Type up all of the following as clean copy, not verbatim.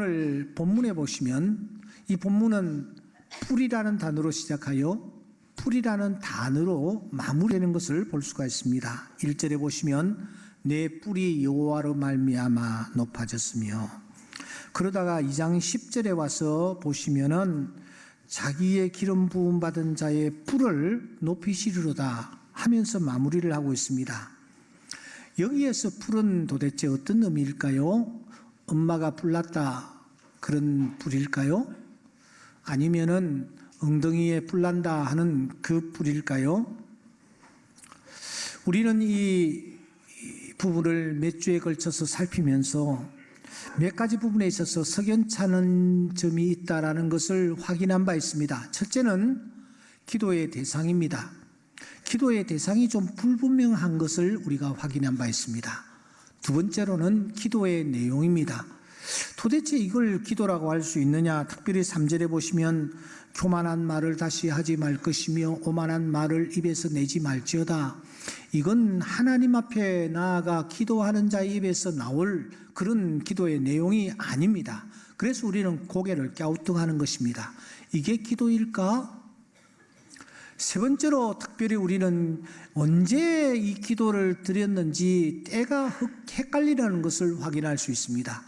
오늘 본문에 보시면 이 본문은 풀이라는 단어로 시작하여 풀이라는 단어로 마무리되는 것을 볼 수가 있습니다. 1절에 보시면 내 뿔이 여호와로 말미암아 높아졌으며, 그러다가 2장 10절에 와서 보시면은 자기의 기름 부음 받은 자의 뿔을 높이시리로다 하면서 마무리를 하고 있습니다. 여기에서 뿔은 도대체 어떤 의미일까요? 엄마가 뿔났다 그런 뿔일까요? 아니면은 엉덩이에 뿔난다 하는 그 뿔일까요? 우리는 이 부분을 몇 주에 걸쳐서 살피면서 몇 가지 부분에 있어서 석연찮은 점이 있다라는 것을 확인한 바 있습니다. 첫째는 기도의 대상입니다. 기도의 대상이 좀 불분명한 것을 우리가 확인한 바 있습니다. 두 번째로는 기도의 내용입니다. 도대체 이걸 기도라고 할 수 있느냐? 특별히 3절에 보시면 교만한 말을 다시 하지 말 것이며 오만한 말을 입에서 내지 말지어다. 이건 하나님 앞에 나아가 기도하는 자의 입에서 나올 그런 기도의 내용이 아닙니다. 그래서 우리는 고개를 갸우뚱하는 것입니다. 이게 기도일까? 세 번째로 특별히 우리는 언제 이 기도를 드렸는지 때가 헷갈리라는 것을 확인할 수 있습니다.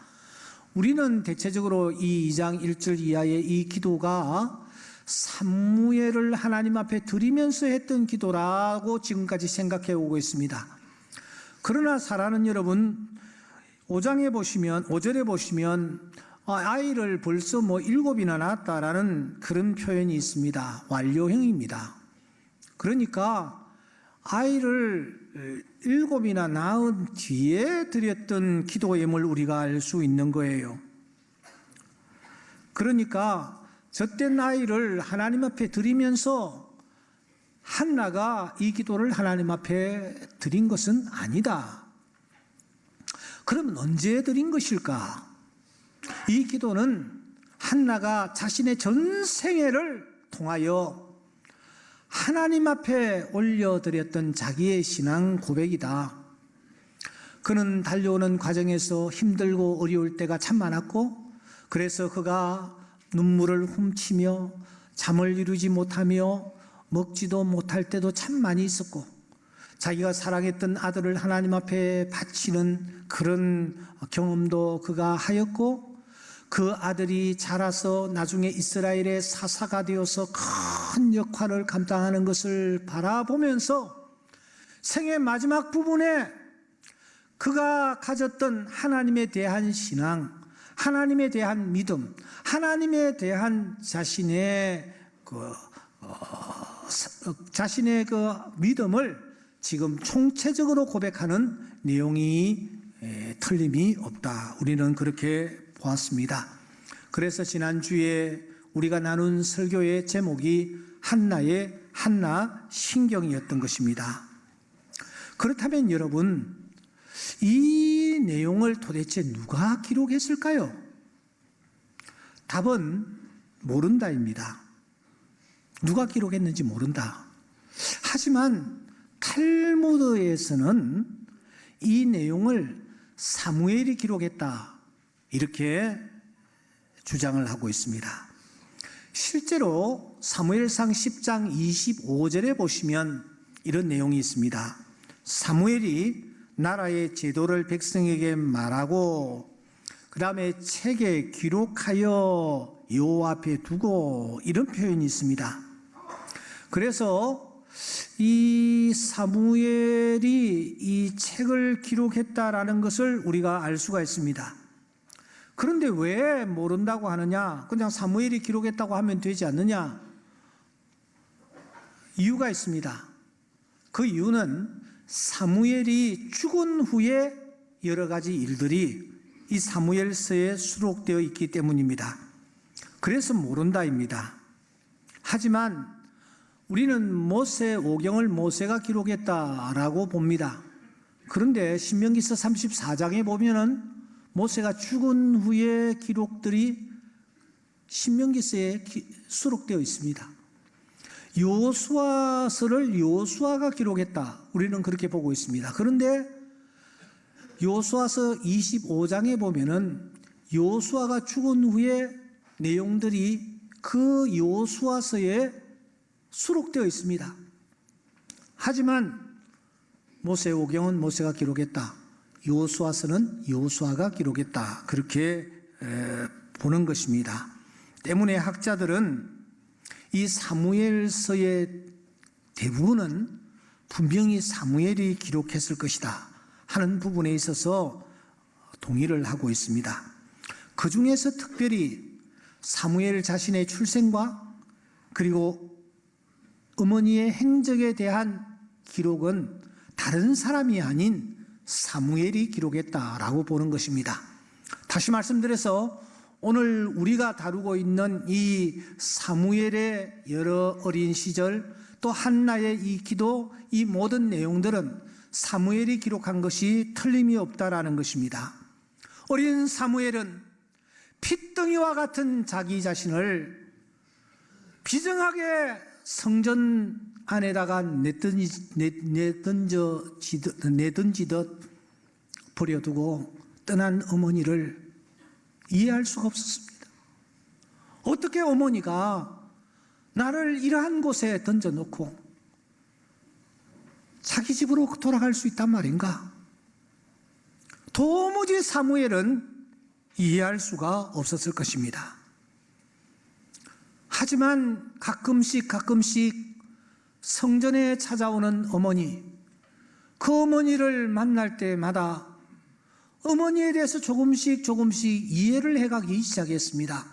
우리는 대체적으로 이 2장 1절 이하의 이 기도가 사무엘을 하나님 앞에 드리면서 했던 기도라고 지금까지 생각해 오고 있습니다. 그러나 사랑하는 여러분, 5절에 보시면 아이를 벌써 7이나 낳았다라는 그런 표현이 있습니다. 완료형입니다. 그러니까 아이를 7이나 낳은 뒤에 드렸던 기도 예물 우리가 알 수 있는 거예요. 그러니까 젖된 아이를 하나님 앞에 드리면서 한나가 이 기도를 하나님 앞에 드린 것은 아니다. 그러면 언제 드린 것일까? 이 기도는 한나가 자신의 전 생애를 통하여 하나님 앞에 올려드렸던 자기의 신앙 고백이다. 그는 달려오는 과정에서 힘들고 어려울 때가 참 많았고, 그래서 그가 눈물을 훔치며 잠을 이루지 못하며 먹지도 못할 때도 참 많이 있었고, 자기가 사랑했던 아들을 하나님 앞에 바치는 그런 경험도 그가 하였고, 그 아들이 자라서 나중에 이스라엘의 사사가 되어서 큰 역할을 감당하는 것을 바라보면서 생애 마지막 부분에 그가 가졌던 하나님에 대한 신앙, 하나님에 대한 믿음, 하나님에 대한 자신의 그 믿음을 지금 총체적으로 고백하는 내용이 틀림이 없다. 우리는 그렇게 보았습니다. 그래서 지난주에 우리가 나눈 설교의 제목이 한나의 한나 신경이었던 것입니다. 그렇다면 여러분, 이 내용을 도대체 누가 기록했을까요? 답은 모른다입니다. 누가 기록했는지 모른다. 하지만 탈무드에서는 이 내용을 사무엘이 기록했다, 이렇게 주장을 하고 있습니다. 실제로 사무엘상 10장 25절에 보시면 이런 내용이 있습니다. 사무엘이 나라의 제도를 백성에게 말하고 그 다음에 책에 기록하여 여호와 앞에 두고, 이런 표현이 있습니다. 그래서 이 사무엘이 이 책을 기록했다라는 것을 우리가 알 수가 있습니다. 그런데 왜 모른다고 하느냐? 그냥 사무엘이 기록했다고 하면 되지 않느냐? 이유가 있습니다. 그 이유는 사무엘이 죽은 후에 여러 가지 일들이 이 사무엘서에 수록되어 있기 때문입니다. 그래서 모른다입니다. 하지만 우리는 모세 오경을 모세가 기록했다라고 봅니다. 그런데 신명기서 34장에 보면은 모세가 죽은 후에 기록들이 신명기서에 수록되어 있습니다. 여호수아서를 여호수아가 기록했다, 우리는 그렇게 보고 있습니다. 그런데 여호수아서 25장에 보면은 여호수아가 죽은 후에 내용들이 그 여호수아서에 수록되어 있습니다. 하지만 모세오경은 모세가 기록했다, 여호수아서는 여호수아가 기록했다, 그렇게 보는 것입니다. 때문에 학자들은 이 사무엘서의 대부분은 분명히 사무엘이 기록했을 것이다 하는 부분에 있어서 동의를 하고 있습니다. 그 중에서 특별히 사무엘 자신의 출생과 그리고 어머니의 행적에 대한 기록은 다른 사람이 아닌 사무엘이 기록했다라고 보는 것입니다. 다시 말씀드려서 오늘 우리가 다루고 있는 이 사무엘의 여러 어린 시절, 또 한나의 이 기도, 이 모든 내용들은 사무엘이 기록한 것이 틀림이 없다라는 것입니다. 어린 사무엘은 핏덩이와 같은 자기 자신을 비정하게 성전 안에다가 내던지듯 버려두고 떠난 어머니를 이해할 수가 없었습니다. 어떻게 어머니가 나를 이러한 곳에 던져놓고 자기 집으로 돌아갈 수 있단 말인가? 도무지 사무엘은 이해할 수가 없었을 것입니다. 하지만 가끔씩 성전에 찾아오는 어머니, 그 어머니를 만날 때마다 어머니에 대해서 조금씩 이해를 해가기 시작했습니다.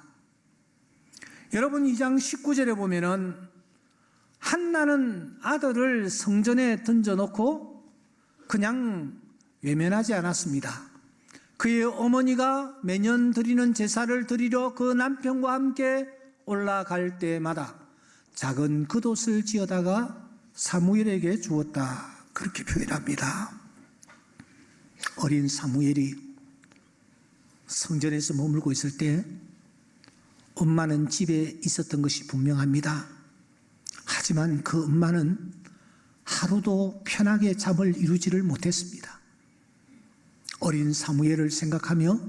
여러분, 2장 19절에 보면은 한나는 아들을 성전에 던져놓고 그냥 외면하지 않았습니다. 그의 어머니가 매년 드리는 제사를 드리러 그 남편과 함께 올라갈 때마다 작은 겉옷을 지어다가 사무엘에게 주었다, 그렇게 표현합니다. 어린 사무엘이 성전에서 머물고 있을 때 엄마는 집에 있었던 것이 분명합니다. 하지만 그 엄마는 하루도 편하게 잠을 이루지를 못했습니다. 어린 사무엘을 생각하며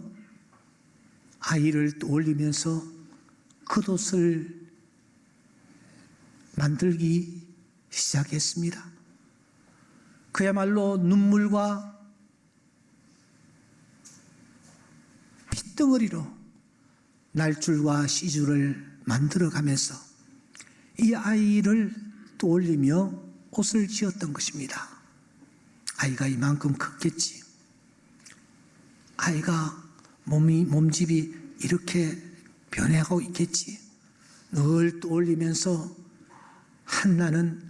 아이를 떠올리면서 겉옷을 만들기 시작했습니다. 그야말로 눈물과 핏덩어리로 날줄과 시줄을 만들어가면서 이 아이를 떠올리며 옷을 지었던 것입니다. 아이가 이만큼 컸겠지, 아이가 몸집이 이렇게 변해가고 있겠지, 늘 떠올리면서 한나는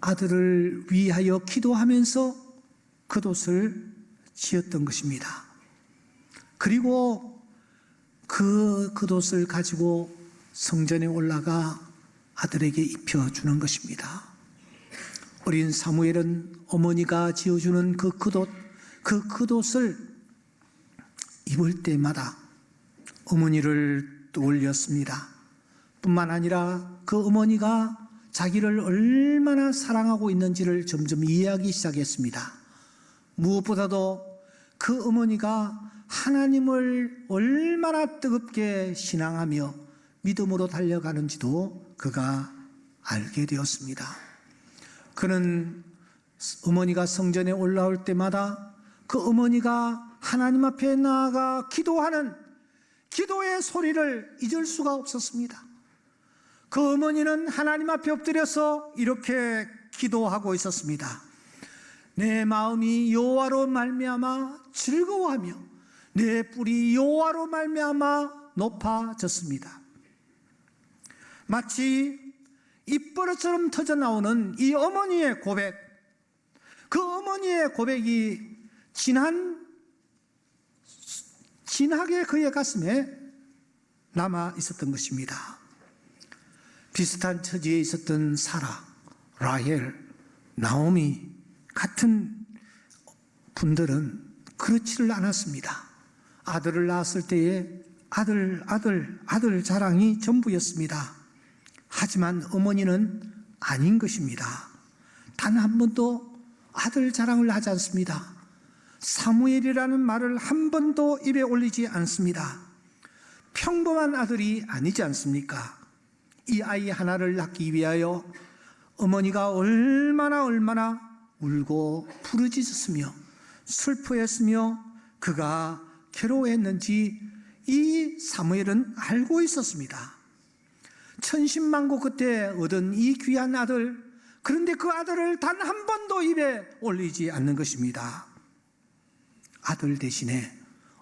아들을 위하여 기도하면서 겉옷을 지었던 것입니다. 그리고 그 겉옷을 가지고 성전에 올라가 아들에게 입혀주는 것입니다. 어린 사무엘은 어머니가 지어주는 그 겉옷을 입을 때마다 어머니를 떠올렸습니다. 뿐만 아니라 그 어머니가 자기를 얼마나 사랑하고 있는지를 점점 이해하기 시작했습니다. 무엇보다도 그 어머니가 하나님을 얼마나 뜨겁게 신앙하며 믿음으로 달려가는지도 그가 알게 되었습니다. 그는 어머니가 성전에 올라올 때마다 그 어머니가 하나님 앞에 나아가 기도하는 기도의 소리를 잊을 수가 없었습니다. 그 어머니는 하나님 앞에 엎드려서 이렇게 기도하고 있었습니다. 내 마음이 여호와로 말미암아 즐거워하며 내 뿔이 여호와로 말미암아 높아졌습니다. 마치 입버릇처럼 터져나오는 이 어머니의 고백, 그 어머니의 고백이 진하게 그의 가슴에 남아 있었던 것입니다. 비슷한 처지에 있었던 사라, 라헬, 나오미 같은 분들은 그렇지를 않았습니다. 아들을 낳았을 때에 아들 자랑이 전부였습니다. 하지만 어머니는 아닌 것입니다. 단 한 번도 아들 자랑을 하지 않습니다. 사무엘이라는 말을 한 번도 입에 올리지 않습니다. 평범한 아들이 아니지 않습니까? 이 아이 하나를 낳기 위하여 어머니가 얼마나 울고 부르짖었으며 슬퍼했으며 그가 괴로워했는지 이 사무엘은 알고 있었습니다. 천신만고 그때 얻은 이 귀한 아들, 그런데 그 아들을 단 한 번도 입에 올리지 않는 것입니다. 아들 대신에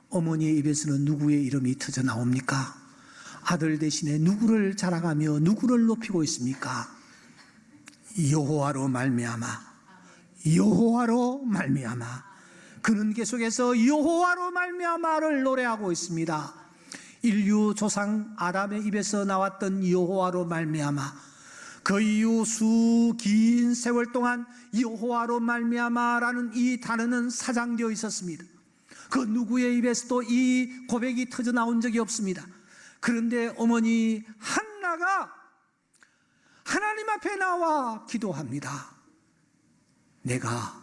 어머니의 입에서는 누구의 이름이 터져 나옵니까? 아들 대신에 누구를 자랑하며 누구를 높이고 있습니까? 여호와로 말미암아, 여호와로 말미암아. 그는 계속해서 여호와로 말미암아를 노래하고 있습니다. 인류 조상 아담의 입에서 나왔던 여호와로 말미암아, 그 이후 긴 세월 동안 여호와로 말미암아라는 이 단어는 사장되어 있었습니다. 그 누구의 입에서도 이 고백이 터져 나온 적이 없습니다. 그런데 어머니 한나가 하나님 앞에 나와 기도합니다. 내가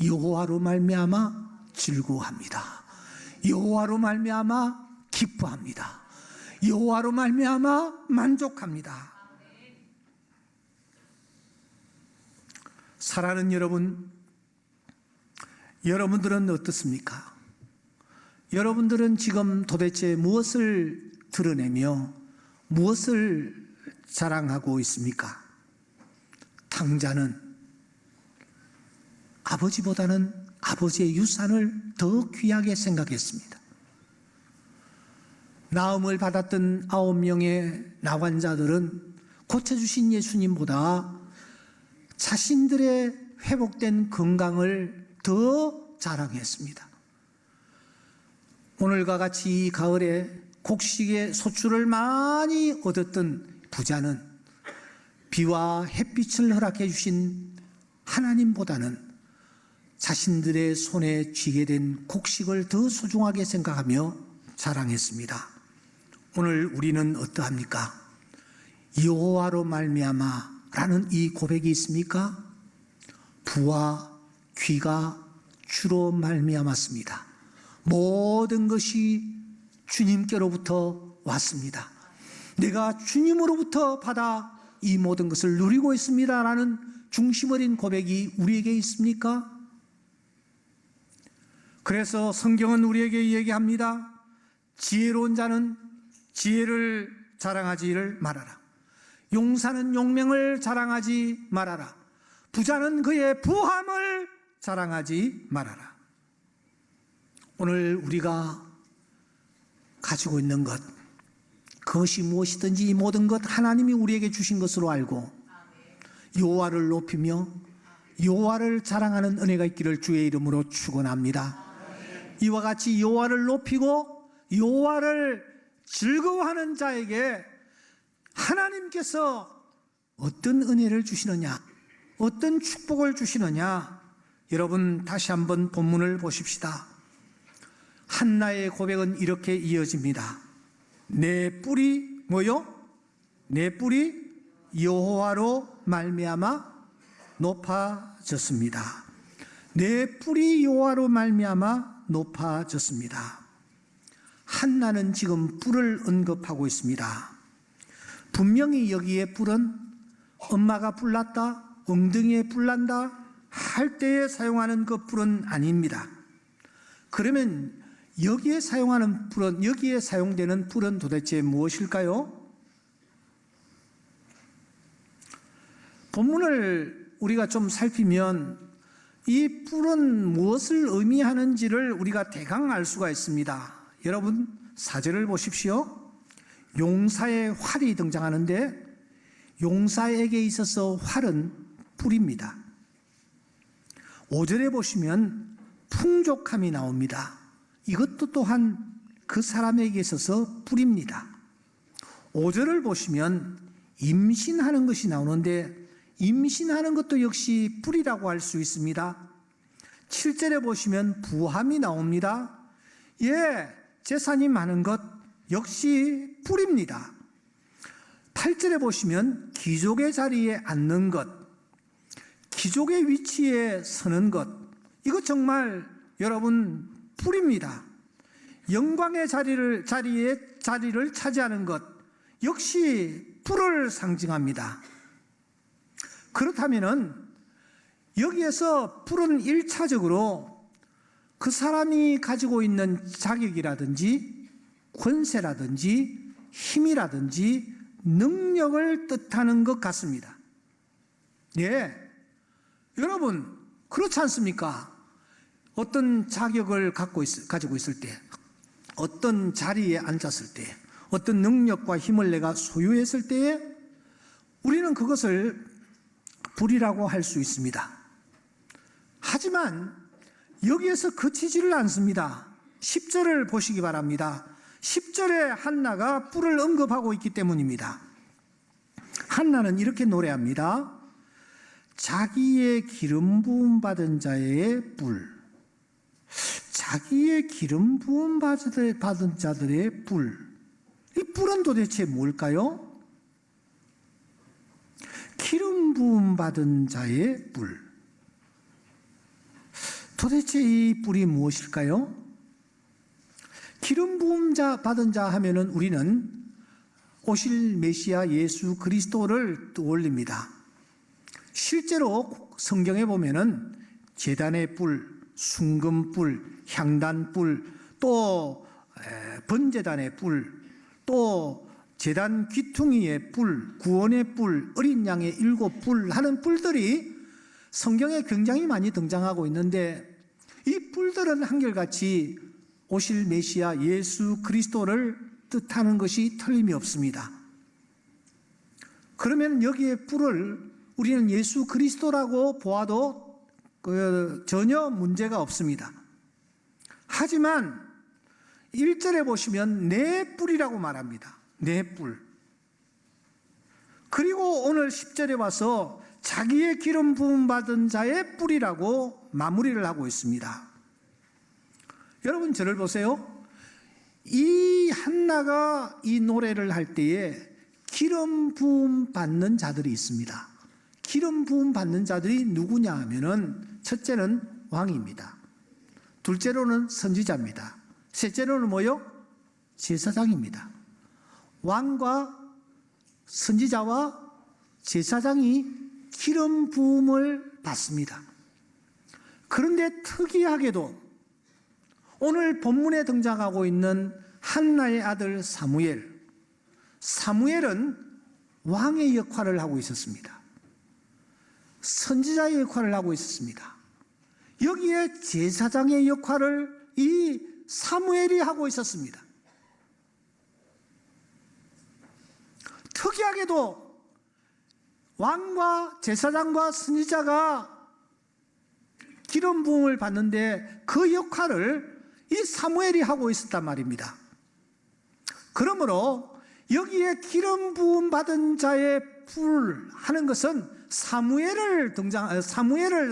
여호와로 말미암아 즐거워합니다. 여호와로 말미암아 기뻐합니다. 여호와로 말미암아 만족합니다. 사랑하는 여러분, 여러분들은 어떻습니까? 여러분들은 지금 도대체 무엇을 드러내며 무엇을 자랑하고 있습니까? 탕자는 아버지보다는 아버지의 유산을 더 귀하게 생각했습니다. 나음을 받았던 9명의 나환자들은 고쳐주신 예수님보다 자신들의 회복된 건강을 더 자랑했습니다. 오늘과 같이 이 가을에 곡식의 소출을 많이 얻었던 부자는 비와 햇빛을 허락해 주신 하나님보다는 자신들의 손에 쥐게 된 곡식을 더 소중하게 생각하며 자랑했습니다. 오늘 우리는 어떠합니까? 여호와로 말미암아라는 이 고백이 있습니까? 부와 귀가 주로 말미암았습니다. 모든 것이 주님께로부터 왔습니다. 내가 주님으로부터 받아 이 모든 것을 누리고 있습니다라는 중심 어린 고백이 우리에게 있습니까? 그래서 성경은 우리에게 얘기합니다. 지혜로운 자는 지혜를 자랑하지를 말아라. 용사는 용맹을 자랑하지 말아라. 부자는 그의 부함을 자랑하지 말아라. 오늘 우리가 가지고 있는 것, 그것이 무엇이든지 이 모든 것 하나님이 우리에게 주신 것으로 알고 여호와를 높이며 여호와를 자랑하는 은혜가 있기를 주의 이름으로 축원합니다. 이와 같이 여호와를 높이고 여호와를 즐거워하는 자에게 하나님께서 어떤 은혜를 주시느냐, 어떤 축복을 주시느냐, 여러분 다시 한번 본문을 보십시다. 한나의 고백은 이렇게 이어집니다. 내 뿔이 뭐요? 내 뿔이 여호와로 말미암아 높아졌습니다. 내 뿔이 여호와로 말미암아 높아졌습니다. 한나는 지금 뿔을 언급하고 있습니다. 분명히 여기에 뿔은 엄마가 뿔났다, 엉덩이에 뿔난다 할 때에 사용하는 그 뿔은 아닙니다. 그러면 여기에 사용하는 뿔은, 여기에 사용되는 뿔은 도대체 무엇일까요? 본문을 우리가 좀 살피면 이 뿔은 무엇을 의미하는지를 우리가 대강 알 수가 있습니다. 여러분 4절을 보십시오. 용사의 활이 등장하는데 용사에게 있어서 활은 뿔입니다. 5절에 보시면 풍족함이 나옵니다. 이것도 또한 그 사람에게 있어서 뿔입니다. 5절을 보시면 임신하는 것이 나오는데 임신하는 것도 역시 뿔이라고 할 수 있습니다. 7절에 보시면 부함이 나옵니다. 예, 재산이 많은 것 역시 뿔입니다. 8절에 보시면 귀족의 자리에 앉는 것, 귀족의 위치에 서는 것, 이거 정말 여러분 뿔입니다. 영광의 자리를 차지하는 것 역시 뿔을 상징합니다. 그렇다면 여기에서 뿔은 1차적으로 그 사람이 가지고 있는 자격이라든지 권세라든지 힘이라든지 능력을 뜻하는 것 같습니다. 예, 여러분 그렇지 않습니까? 어떤 자격을 가지고 있을 때, 어떤 자리에 앉았을 때, 어떤 능력과 힘을 내가 소유했을 때에 우리는 그것을 뿔이라고 할 수 있습니다. 하지만 여기에서 그치지를 않습니다. 10절을 보시기 바랍니다. 10절에 한나가 뿔을 언급하고 있기 때문입니다. 한나는 이렇게 노래합니다. 자기의 기름 부음 받은 자의 뿔. 자기의 기름 부음 받은 자들의 뿔. 이 뿔은 도대체 뭘까요? 기름 부음 받은 자의 뿔. 도대체 이 뿔이 무엇일까요? 기름 부음 받은 자 하면은 우리는 오실 메시아 예수 그리스도를 떠올립니다. 실제로 성경에 보면은 제단의 뿔, 순금뿔, 향단뿔, 또 번제단의 뿔, 또 제단 귀퉁이의 뿔, 구원의 뿔, 어린 양의 7뿔 하는 뿔들이 성경에 굉장히 많이 등장하고 있는데 이 뿔들은 한결같이 오실 메시아 예수 그리스도를 뜻하는 것이 틀림이 없습니다. 그러면 여기에 뿔을 우리는 예수 그리스도라고 보아도 전혀 문제가 없습니다. 하지만 1절에 보시면 내 뿔이라고 말합니다. 내 뿔. 그리고 오늘 10절에 와서 자기의 기름 부음 받은 자의 뿔이라고 마무리를 하고 있습니다. 여러분 저를 보세요. 이 한나가 이 노래를 할 때에 기름 부음 받는 자들이 있습니다. 기름 부음 받는 자들이 누구냐 하면은 첫째는 왕입니다. 둘째로는 선지자입니다. 셋째로는 뭐요? 제사장입니다. 왕과 선지자와 제사장이 기름 부음을 받습니다. 그런데 특이하게도 오늘 본문에 등장하고 있는 한나의 아들 사무엘은 왕의 역할을 하고 있었습니다. 선지자의 역할을 하고 있었습니다. 여기에 제사장의 역할을 이 사무엘이 하고 있었습니다. 특이하게도 왕과 제사장과 선지자가 기름 부음을 받는데 그 역할을 이 사무엘이 하고 있었단 말입니다. 그러므로 여기에 기름 부음 받은 자의 뿔 하는 것은 사무엘을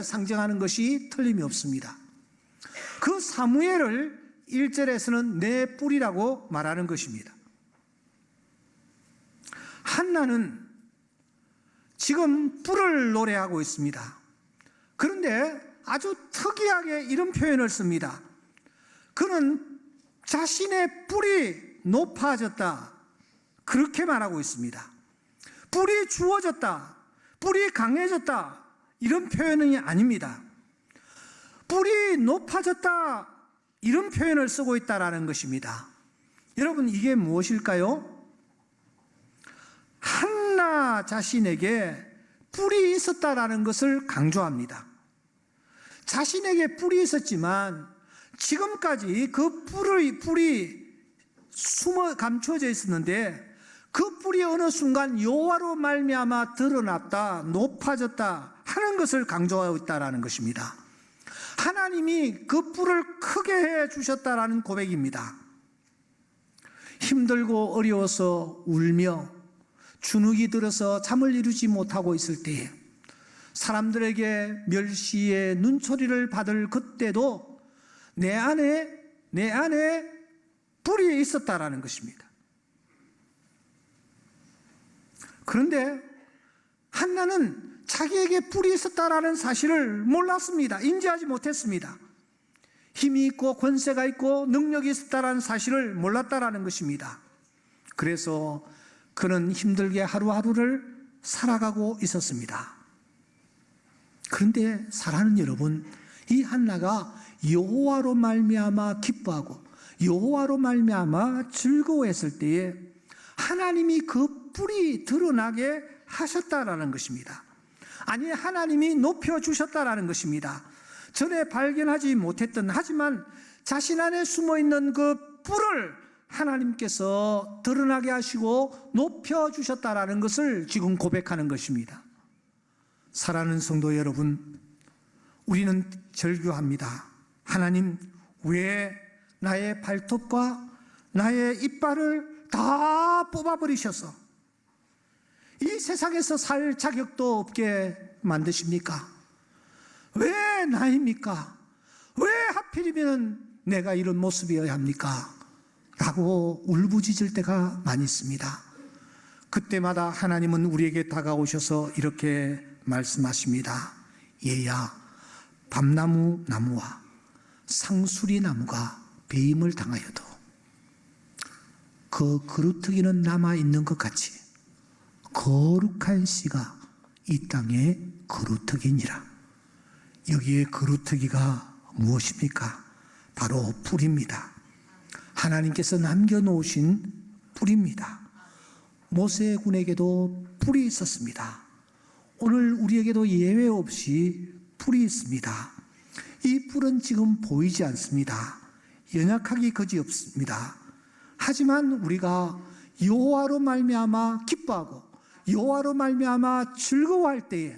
상징하는 것이 틀림이 없습니다. 그 사무엘을 1절에서는 내 뿔이라고 말하는 것입니다. 한나는 지금 뿔을 노래하고 있습니다. 그런데 아주 특이하게 이런 표현을 씁니다. 그는 자신의 뿔이 높아졌다. 그렇게 말하고 있습니다. 뿔이 주어졌다. 뿔이 강해졌다. 이런 표현이 아닙니다. 뿔이 높아졌다. 이런 표현을 쓰고 있다는 것입니다. 여러분 이게 무엇일까요? 한나 자신에게 뿔이 있었다라는 것을 강조합니다. 자신에게 뿔이 있었지만 지금까지 그 뿔이 감춰져 있었는데 그 뿔이 어느 순간 여호와로 말미암아 드러났다, 높아졌다 하는 것을 강조하고 있다는 것입니다. 하나님이 그 뿔을 크게 해 주셨다라는 고백입니다. 힘들고 어려워서 울며 주눅이 들어서 잠을 이루지 못하고 있을 때에 사람들에게 멸시의 눈초리를 받을 그때도 내 안에 뿔이 있었다라는 것입니다. 그런데 한나는 자기에게 뿔이 있었다라는 사실을 몰랐습니다. 인지하지 못했습니다. 힘이 있고 권세가 있고 능력이 있었다는 사실을 몰랐다라는 것입니다. 그래서 그는 힘들게 하루하루를 살아가고 있었습니다. 그런데 사랑하는 여러분, 이 한나가 여호와로 말미암아 기뻐하고 여호와로 말미암아 즐거워했을 때에 하나님이 그 뿔이 드러나게 하셨다라는 것입니다. 아니, 하나님이 높여주셨다라는 것입니다. 전에 발견하지 못했던, 하지만 자신 안에 숨어있는 그 뿔을 하나님께서 드러나게 하시고 높여주셨다라는 것을 지금 고백하는 것입니다. 사랑하는 성도 여러분, 우리는 절규합니다. 하나님, 왜 나의 발톱과 나의 이빨을 다 뽑아버리셔서 이 세상에서 살 자격도 없게 만드십니까? 왜 나입니까? 왜 하필이면 내가 이런 모습이어야 합니까? 라고 울부짖을 때가 많이 있습니다. 그때마다 하나님은 우리에게 다가오셔서 이렇게 말씀하십니다. 얘야, 밤나무 나무와 상수리 나무가 배임을 당하여도 그 그루터기는 남아있는 것 같이 거룩한 씨가 이 땅에 그루터기니라. 여기에 그루터기가 무엇입니까? 바로 뿔입니다. 하나님께서 남겨놓으신 뿔입니다. 모세군에게도 뿔이 있었습니다. 오늘 우리에게도 예외 없이 뿔이 있습니다. 이 뿔은 지금 보이지 않습니다. 연약하기 그지없습니다. 하지만 우리가 여호와로 말미암아 기뻐하고 여호와로 말미암아 즐거워할 때에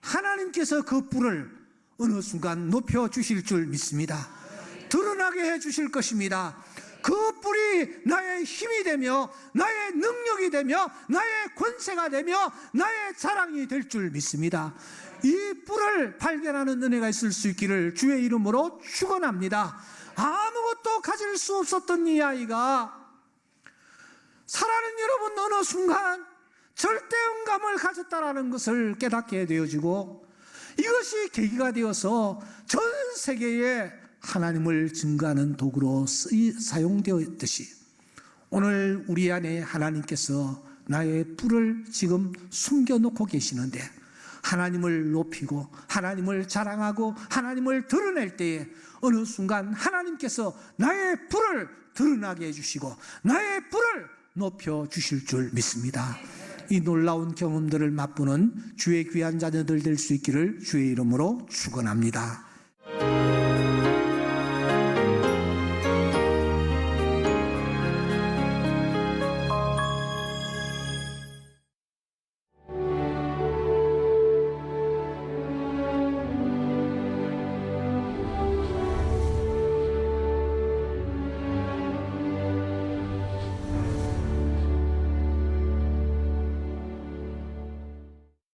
하나님께서 그 뿔을 어느 순간 높여주실 줄 믿습니다. 드러나게 해주실 것입니다. 그 뿔이 나의 힘이 되며 나의 능력이 되며 나의 권세가 되며 나의 자랑이 될 줄 믿습니다. 이 뿔을 발견하는 은혜가 있을 수 있기를 주의 이름으로 축원합니다. 아무것도 가질 수 없었던 이 아이가, 사랑하는 여러분, 어느 순간 절대음감을 가졌다라는 것을 깨닫게 되어지고 이것이 계기가 되어서 전 세계에 하나님을 증거하는 도구로 사용되었듯이 오늘 우리 안에 하나님께서 나의 뿔을 지금 숨겨놓고 계시는데 하나님을 높이고 하나님을 자랑하고 하나님을 드러낼 때에 어느 순간 하나님께서 나의 뿔을 드러나게 해주시고 나의 뿔을 높여주실 줄 믿습니다. 이 놀라운 경험들을 맛보는 주의 귀한 자녀들 될 수 있기를 주의 이름으로 축원합니다.